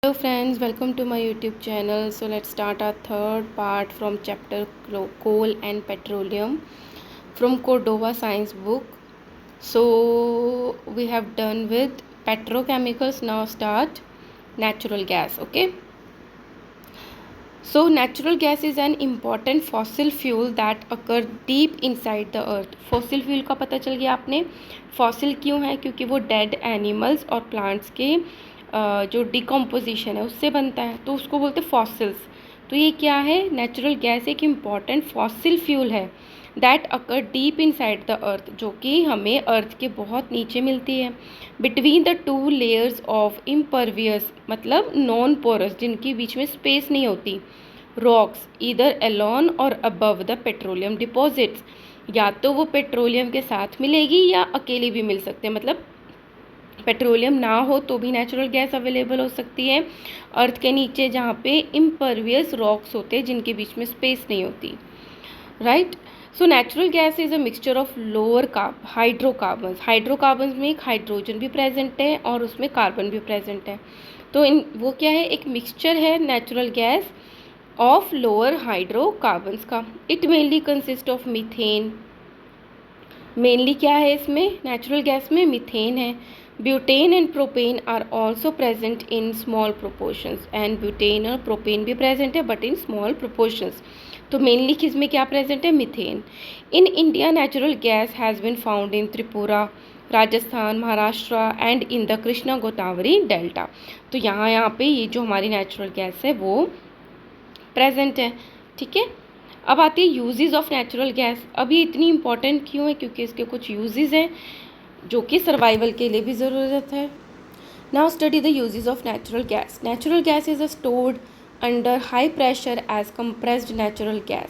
Hello friends, welcome to my YouTube channel. So let's start our third part from chapter Coal and Petroleum from Cordova Science book. So we have done with petrochemicals. Now start natural gas. Okay. So natural gas is an important fossil fuel that occur deep inside the earth. Fossil fuel का पता चल गया आपने. Fossil क्यों है? क्योंकि वो dead animals और प्लांट्स के जो डिकम्पोजिशन है उससे बनता है, तो उसको बोलते हैं फॉसिल्स. तो ये क्या है? नेचुरल गैस एक इम्पॉर्टेंट फॉसिल फ्यूल है that occur deep inside the अर्थ, जो कि हमें अर्थ के बहुत नीचे मिलती है. Between the two layers of impervious मतलब नॉन पोरस, जिनके बीच में स्पेस नहीं होती, रॉक्स ईदर अलोन और अबव द पेट्रोलियम डिपॉजिट्स. या तो वो पेट्रोलियम के साथ मिलेगी या अकेली भी मिल सकते हैं. मतलब पेट्रोलियम ना हो तो भी नेचुरल गैस अवेलेबल हो सकती है अर्थ के नीचे, जहाँ पे इम्परवियस रॉक्स होते हैं जिनके बीच में स्पेस नहीं होती. Right. So natural gas is a mixture of lower hydrocarbons. Hydrocarbons में एक हाइड्रोजन भी प्रेजेंट है और उसमें कार्बन भी प्रेजेंट है. तो वो क्या है? एक मिक्सचर है natural gas of lower hydrocarbons का. It mainly consist of methane. Mainly क्या है इसमें? नेचुरल गैस में मीथेन है. Butane and propane are also present in small proportions. And butane और प्रोपेन भी प्रेजेंट है बट इन स्मॉल प्रोपोर्शंस. तो मेनली किस में क्या प्रेजेंट है? Methane. In India natural gas has been found in Tripura, Rajasthan, Maharashtra and in the Krishna Godavari delta. तो यहाँ पे ये जो हमारी नेचुरल गैस है वो प्रेजेंट है. ठीक है. अब आती है यूजेस ऑफ नेचुरल गैस. अब ये इतनी इंपॉर्टेंट क्यों है? क्योंकि इसके कुछ यूजेस हैं जो कि सर्वाइवल के लिए भी ज़रूरत है. Now study the uses of natural gas. Natural gas is stored under high pressure as compressed natural gas.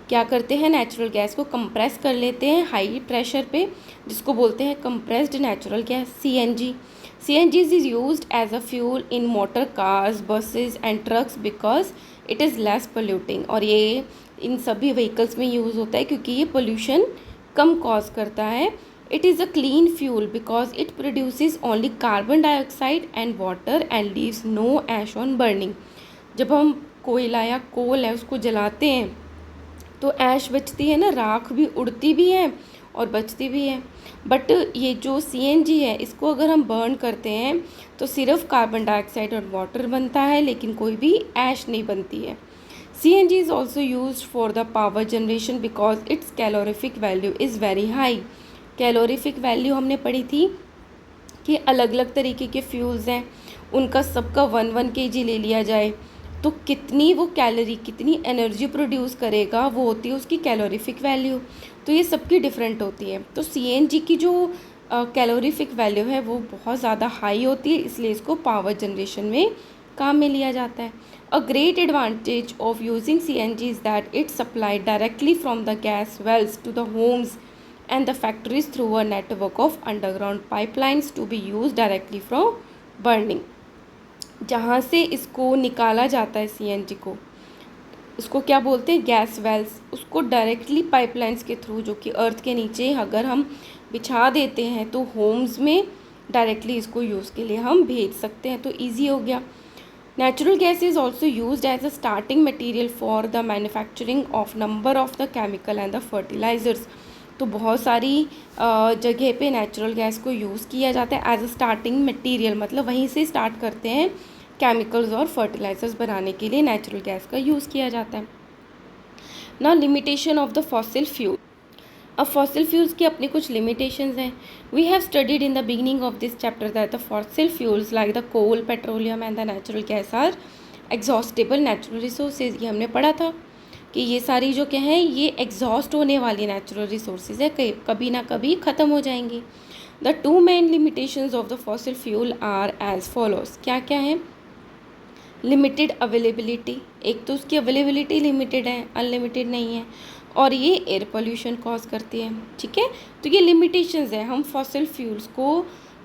क्या करते हैं? नेचुरल गैस को कंप्रेस कर लेते हैं हाई प्रेशर पे, जिसको बोलते हैं compressed natural gas, CNG. CNG is used as a fuel in motor cars, buses and trucks because it is less polluting. और ये इन सभी व्हीकल्स में यूज़ होता है क्योंकि ये पोल्यूशन कम कॉज करता है. It is a clean fuel because it produces only carbon dioxide and water and leaves no ash on burning. जब हम कोयला या कोल है उसको जलाते हैं तो ऐश बचती है ना, राख भी उड़ती भी है और बचती भी है. बट ये जो CNG है इसको अगर हम बर्न करते हैं तो सिर्फ कार्बन डाइऑक्साइड और वाटर बनता है, लेकिन कोई भी ऐश नहीं बनती है. CNG is also use for the power generation because it's calorific value is very high. Calorific value हमने पढ़ी थी कि अलग अलग तरीके के फ्यूल्स हैं, उनका सबका 1 kg ले लिया जाए तो कितनी वो कैलोरी, कितनी एनर्जी प्रोड्यूस करेगा, वो होती है उसकी कैलोरीफिक वैल्यू. तो ये सबकी डिफरेंट होती है. तो CNG की जो कैलोरीफिक वैल्यू है वो बहुत ज़्यादा हाई होती है, इसलिए इसको पावर जनरेशन में काम में लिया जाता है. A great advantage of using CNG is that it supplied directly from the gas wells to the homes and the factories through a network of underground pipelines to be used directly from burning. जहाँ से इसको निकाला जाता है CNG को, इसको क्या बोलते हैं? Gas wells. उसको डायरेक्टली पाइपलाइंस के थ्रू, जो कि अर्थ के नीचे अगर हम बिछा देते हैं तो होम्स में डायरेक्टली इसको यूज़ के लिए हम भेज सकते हैं. तो ईजी हो गया. Natural gas is also use as a starting material for the manufacturing of number of the chemical and the fertilisers. तो बहुत सारी जगह पे नेचुरल गैस को यूज़ किया जाता है एज अ स्टार्टिंग मटेरियल, मतलब वहीं से स्टार्ट करते हैं केमिकल्स और फर्टिलाइजर्स बनाने के लिए नेचुरल गैस का यूज़ किया जाता है. Now limitation of the fossil fuel. अब फॉसिल फ्यूल्स की अपनी कुछ लिमिटेशंस हैं. We have studied in the beginning of this chapter that the fossil fuels like the coal, petroleum and the natural gas are exhaustible natural resources. ये हमने पढ़ा था कि ये सारी जो क्या है ये एग्जॉस्ट होने वाली नेचुरल रिसोर्सेज है, कभी ना कभी ख़त्म हो जाएंगी. The two main limitations of the fossil fuel are as follows. क्या क्या है? Limited availability. एक तो उसकी अवेलेबिलिटी लिमिटेड है, अनलिमिटेड नहीं है. और ये एयर पोल्यूशन कॉज करती है. ठीक है. तो ये लिमिटेशंस है. हम फॉसिल फ्यूल्स को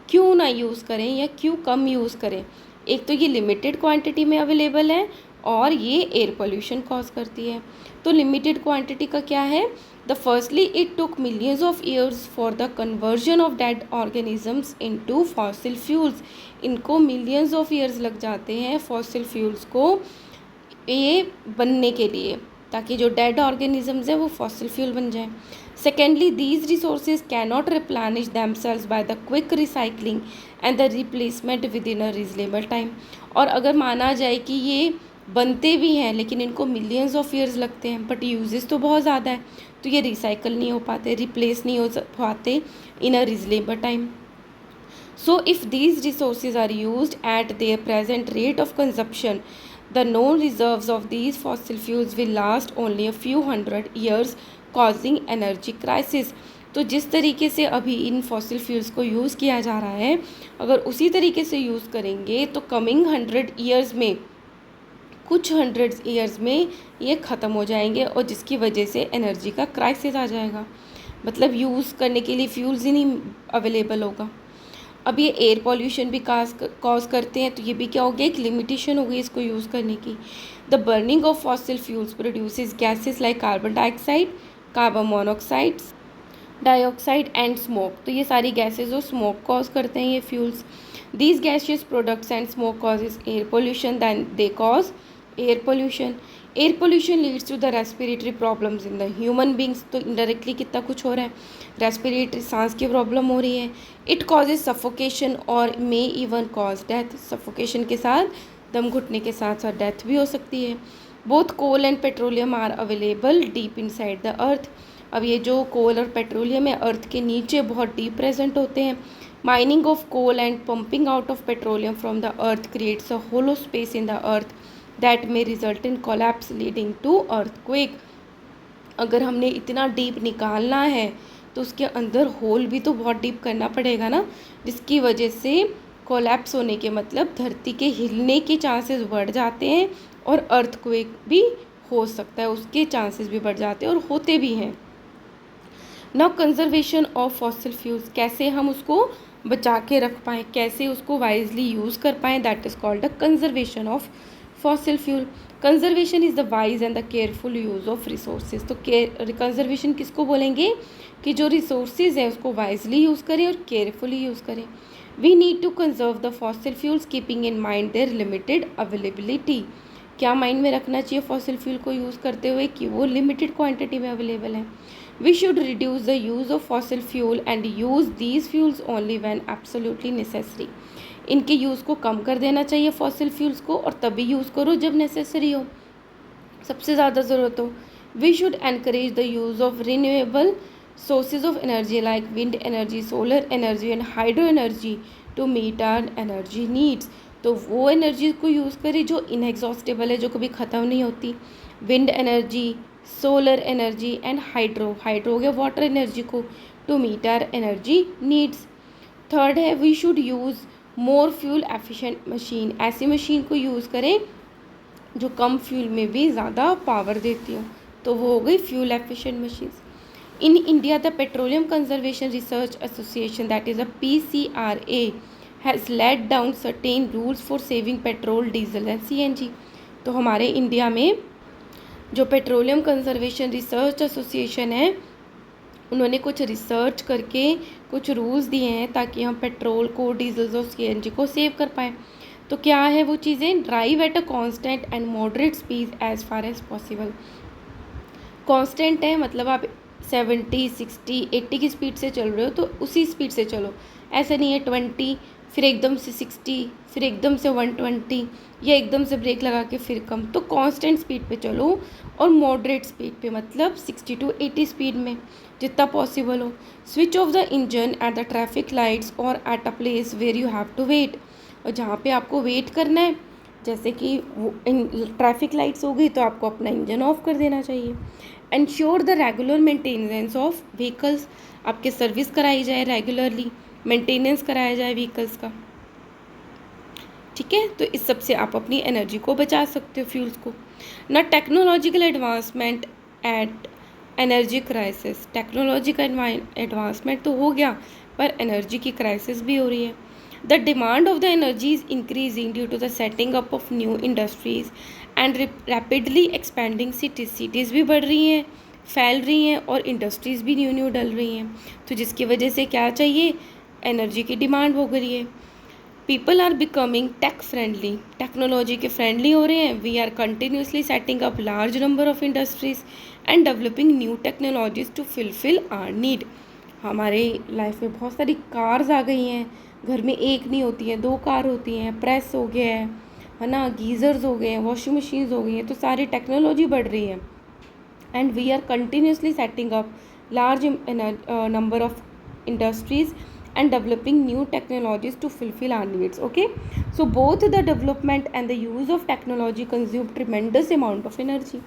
क्यों ना यूज़ करें या क्यों कम यूज़ करें? एक तो ये लिमिटेड क्वांटिटी में अवेलेबल है और ये एयर पोल्यूशन कॉज करती है. तो लिमिटेड क्वांटिटी का क्या है? The firstly it took millions of years for the conversion of dead organisms into fossil fuels. इनको मिलियंस ऑफ ईयर्स लग जाते हैं फॉसिल फ्यूल्स को ये बनने के लिए, ताकि जो डेड ऑर्गेनिजम्स हैं वो फॉसिल फ्यूल बन जाएं। Secondly, these resources cannot replenish themselves by the quick recycling and the replacement with in a reasonable time. और अगर माना जाए कि ये बनते भी हैं लेकिन इनको मिलियंस ऑफ ईयर्स लगते हैं, बट यूजेस तो बहुत ज़्यादा है, तो ये रिसाइकल नहीं हो पाते, रिप्लेस नहीं हो पाते in a reasonable time. So if these resources are used at their present rate of consumption, the known reserves of these fossil fuels will last only a few hundred years, causing energy crisis। तो जिस तरीके से अभी इन fossil fuels को use किया जा रहा है, अगर उसी तरीके से यूज़ करेंगे तो कमिंग 100 ईयर्स में, कुछ 100 ईयर्स में ये ख़त्म हो जाएंगे और जिसकी वजह से एनर्जी का क्राइसिस आ जाएगा। मतलब यूज़ करने के लिए फ्यूल्स ही नहीं अवेलेबल होगा। अब ये एयर पॉल्यूशन भी कॉज करते हैं, तो ये भी क्या हो गया, एक लिमिटेशन हो गई इसको यूज़ करने की। The burning of fossil fuels produces gases like carbon dioxide, carbon monoxide, dioxide and smoke. तो ये सारी गैसेस और स्मोक कॉज करते हैं ये fuels. These gaseous products and smoke causes air pollution, then they cause air pollution. Air pollution leads to the respiratory problems in the human beings. तो indirectly कितना कुछ हो रहा है, रेस्पिरेटरी सांस की प्रॉब्लम हो रही है। इट कॉजेज सफोकेशन और may even cause death. Suffocation के साथ, दम घुटने के साथ साथ डेथ भी हो सकती है। Both coal and petroleum are available deep inside the earth. अब ये जो कोल और पेट्रोलियम है अर्थ के नीचे बहुत डीप प्रेजेंट होते हैं। Mining of coal and pumping out of petroleum from the earth creates a hollow space in the earth that may result in collapse leading to earthquake. अगर हमने इतना डीप निकालना है तो उसके अंदर होल भी तो बहुत डीप करना पड़ेगा ना, जिसकी वजह से कोलैप्स होने के मतलब धरती के हिलने के चांसेस बढ़ जाते हैं और अर्थक्वेक भी हो सकता है, उसके चांसेस भी बढ़ जाते हैं और होते भी हैं। Now conservation of fossil fuels, कैसे हम उसको बचा के रख पाएँ, कैसे उसको वाइजली यूज़ कर पाएँ, that is called the conservation of fossil fuel. Conservation is the wise and the careful use of resources. तो कंजर्वेशन किसको बोलेंगे कि जो रिसोर्सेज है उसको वाइजली यूज़ करें और केयरफुली यूज़ करें। We need to conserve the fossil fuels keeping in mind their limited availability. क्या माइंड में रखना चाहिए फॉसिल फ्यूल को यूज़ करते हुए कि वो लिमिटेड क्वांटिटी में अवेलेबल है। We should reduce the use of fossil fuel and use these fuels only when absolutely necessary. इनके यूज़ को कम कर देना चाहिए फॉसिल फ्यूल्स को, और तभी यूज़ करो जब नेसेसरी हो, सबसे ज़्यादा ज़रूरत हो। We should encourage the use of renewable sources of energy like wind energy, solar energy and hydro energy to meet our energy needs. तो वो एनर्जी को यूज़ करें जो इनएग्जॉस्टेबल है, जो कभी ख़त्म नहीं होती। Wind energy, solar energy and hydro हो गया वाटर एनर्जी को, to meet our energy needs. Third है we should use more fuel efficient machine. ऐसी मशीन को यूज़ करें जो कम फ्यूल में भी ज़्यादा पावर देती हो, तो वो हो गई fuel efficient machines. In India the petroleum conservation research association, that is a PCRA, has laid down certain rules for saving petrol, diesel and CNG। तो हमारे इंडिया में जो पेट्रोलियम कंजर्वेशन रिसर्च एसोसिएशन है, उन्होंने कुछ रिसर्च करके कुछ rules दिए हैं ताकि हम पेट्रोल को, डीजल्स और CNG को सेव कर पाएँ। तो क्या है वो चीज़ें, drive at a constant and moderate speed as far as possible. Constant है मतलब आप 70, 60, 80 की स्पीड से चल रहे हो तो उसी स्पीड से चलो, ऐसा नहीं है 20 फिर एकदम से 60 फिर एकदम से 120 या एकदम से ब्रेक लगा के फिर कम। तो कांस्टेंट स्पीड पे चलो और मॉडरेट स्पीड पे मतलब 60 to 80 स्पीड में जितना पॉसिबल हो। Switch off the engine at the traffic lights और at a place where you have to wait. और जहाँ पे आपको वेट करना है, जैसे कि वो ट्रैफिक लाइट्स हो गई, तो आपको अपना इंजन ऑफ कर देना चाहिए। Ensure the regular maintenance of vehicles, आपके सर्विस कराई जाए रेगुलरली, मेंटेनेंस कराया जाए व्हीकल्स का, ठीक है। तो इस सब से आप अपनी एनर्जी को बचा सकते हो, फ्यूल्स को ना। Technological advancement at energy crisis, technology का एडवांसमेंट तो हो गया पर एनर्जी की क्राइसिस भी हो रही है। The demand of the energy is increasing due to the setting up of new industries and rapidly expanding cities. Cities भी बढ़ रही हैं, फैल रही हैं और इंडस्ट्रीज़ भी न्यू न्यू डल रही हैं, तो जिसकी वजह से क्या चाहिए, एनर्जी की डिमांड हो गई है। People are becoming tech friendly, technology के फ्रेंडली हो रहे हैं। We are continuously setting up large number of industries and developing new technologies to fulfil our need. हमारे लाइफ में बहुत सारी कार्स आ गई हैं, घर में एक नहीं होती हैं, 2 कार होती हैं, प्रेस हो गया है ना, गीज़र्स हो गए हैं, वॉशिंग मशीन्स हो गई हैं, तो सारी टेक्नोलॉजी बढ़ रही है। And we are continuously setting up large number of industries and developing new technologies to fulfill our needs. Okay, so both the development and the use of technology consume tremendous amount of energy.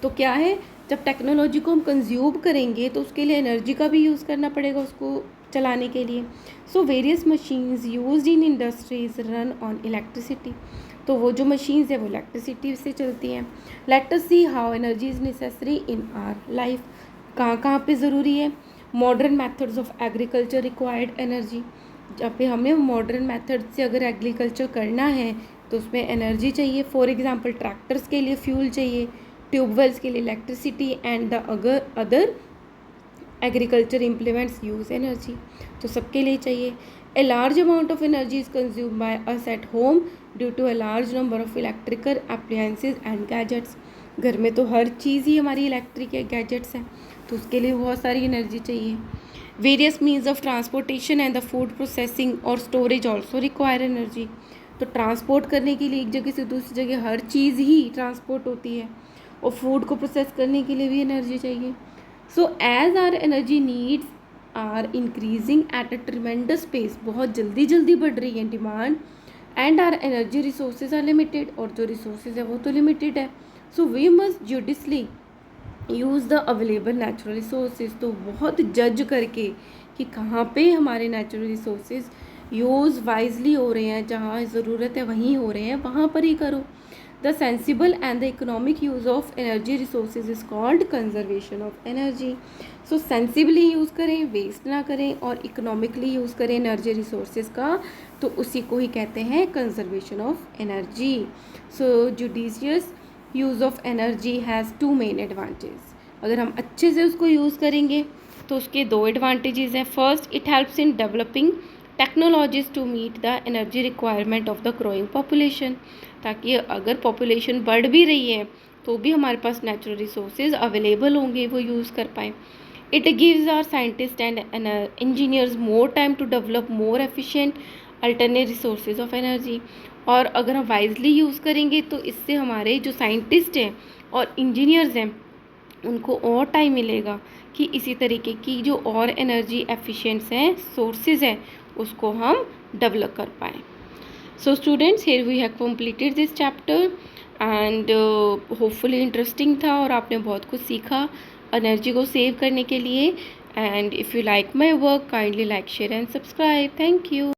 तो क्या है, जब technology को हम consume करेंगे तो उसके लिए एनर्जी का भी यूज़ करना पड़ेगा उसको चलाने के लिए। So various machines used in industries run on electricity, तो वो जो मशीन्स है वो इलेक्ट्रिसिटी से चलती हैं। Let us see how energy is necessary in our life, कहाँ कहाँ पे ज़रूरी है। Modern methods of agriculture required energy, जब पे हमें मॉडर्न मेथड से अगर एग्रीकल्चर करना है तो उसमें एनर्जी चाहिए। फॉर एग्जांपल ट्रैक्टर्स के लिए फ्यूल चाहिए, ट्यूबवेल्स के लिए electricity, and the other agriculture implements use energy, तो सबके लिए चाहिए। A large amount of energy is consume by us at home due to a large number of electrical appliances and gadgets. घर में तो हर चीज़ ही हमारी इलेक्ट्रिक है, गैजेट्स हैं, तो उसके लिए बहुत सारी एनर्जी चाहिए। Various means of transportation and the food processing और स्टोरेज ऑल्सो रिक्वायर एनर्जी, तो ट्रांसपोर्ट करने के लिए एक जगह से दूसरी जगह हर चीज़ ही ट्रांसपोर्ट होती है, और फूड को प्रोसेस करने के लिए भी एनर्जी चाहिए। So as our energy needs are increasing at a tremendous pace, बहुत जल्दी जल्दी बढ़ रही है demand, and our energy resources are limited, और जो रिसोर्सेज है वो तो लिमिटेड है। So we must judiciously use the available natural resources, तो बहुत जज करके कि कहाँ पे हमारे नेचुरल रिसोर्सेज यूज़ वाइजली हो रहे हैं, जहाँ ज़रूरत है वहीं हो रहे हैं, वहाँ पर ही करो। The sensible and the economic use of energy resources is called conservation of energy. So sensibly use करें, वेस्ट ना करें, और इकोनॉमिकली यूज़ करें एनर्जी रिसोर्सेज का, तो उसी को ही कहते हैं conservation of energy. So judicious use of energy has 2 main advantage, अगर हम अच्छे से उसको यूज़ करेंगे तो उसके 2 एडवांटेजेस हैं। First, it helps in developing technologies to meet the energy requirement of the growing population, ताकि अगर पॉपुलेशन बढ़ भी रही है तो भी हमारे पास नेचुरल रिसोर्सेज अवेलेबल होंगे, वो यूज़ कर पाएँ। It gives our scientist and engineers more time to develop more efficient alternate resources of energy, और अगर हम वाइजली यूज़ करेंगे तो इससे हमारे जो साइंटिस्ट हैं और इंजीनियर्स हैं उनको और टाइम मिलेगा कि इसी तरीके की जो और एनर्जी एफिशिएंट्स हैं, सोर्सेज हैं, उसको हम डेवलप कर पाएँ। So students, here we have completed this chapter, and hopefully interesting था और आपने बहुत कुछ सीखा एनर्जी को सेव करने के लिए। And if you like my work, kindly like, share and subscribe. Thank you.